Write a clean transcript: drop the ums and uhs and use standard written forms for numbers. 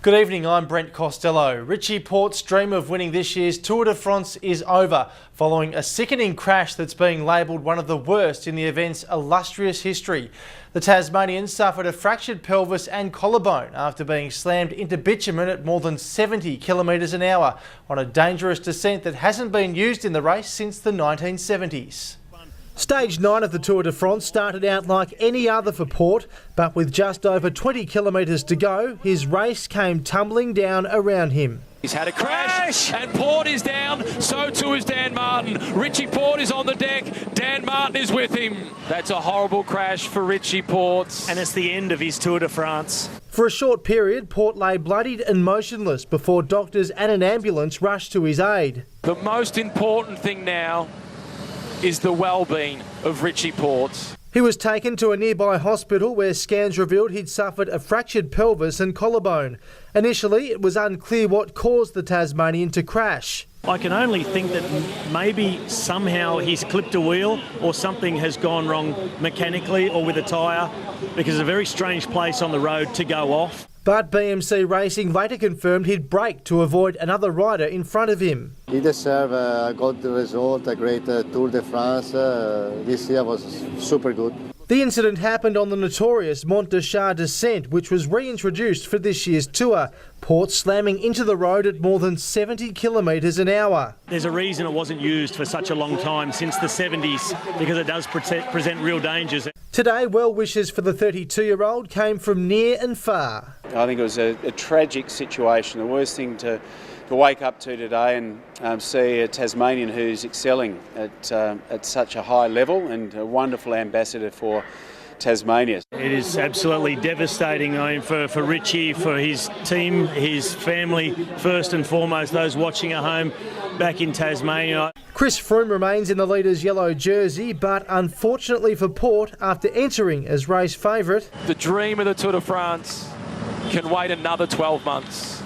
Good evening, I'm Brent Costello. Richie Porte's dream of winning this year's Tour de France is over, following a sickening crash that's being labelled one of the worst in the event's illustrious history. The Tasmanian suffered a fractured pelvis and collarbone after being slammed into bitumen at more than 70 kilometres an hour on a dangerous descent that hasn't been used in the race since the 1970s. Stage 9 of the Tour de France started out like any other for Porte, but with just over 20 kilometres to go, his race came tumbling down around him. He's had a crash and Porte is down, so too is Dan Martin. Richie Porte is on the deck, Dan Martin is with him. That's a horrible crash for Richie Porte. And it's the end of his Tour de France. For a short period, Porte lay bloodied and motionless before doctors and an ambulance rushed to his aid. The most important thing now is the well-being of Richie Porte. He was taken to a nearby hospital where scans revealed he'd suffered a fractured pelvis and collarbone. Initially, it was unclear what caused the Tasmanian to crash. I can only think that maybe somehow he's clipped a wheel or something has gone wrong mechanically or with a tyre, because it's a very strange place on the road to go off. But BMC Racing later confirmed he'd brake to avoid another rider in front of him. He deserved a good result, a great Tour de France. This year was super good. The incident happened on the notorious Mont de Char descent, which was reintroduced for this year's tour. Porte slamming into the road at more than 70 kilometres an hour. There's a reason it wasn't used for such a long time, since the 70s, because it does present real dangers. Today, well wishes for the 32-year-old came from near and far. I think it was a tragic situation, the worst thing to wake up to today and see a Tasmanian who's excelling at such a high level and a wonderful ambassador for Tasmania. It is absolutely devastating, for Richie, for his team, his family, first and foremost, those watching at home back in Tasmania. Chris Froome remains in the leader's yellow jersey, but unfortunately for Porte, after entering as race favourite, The dream of the Tour de France can wait another 12 months.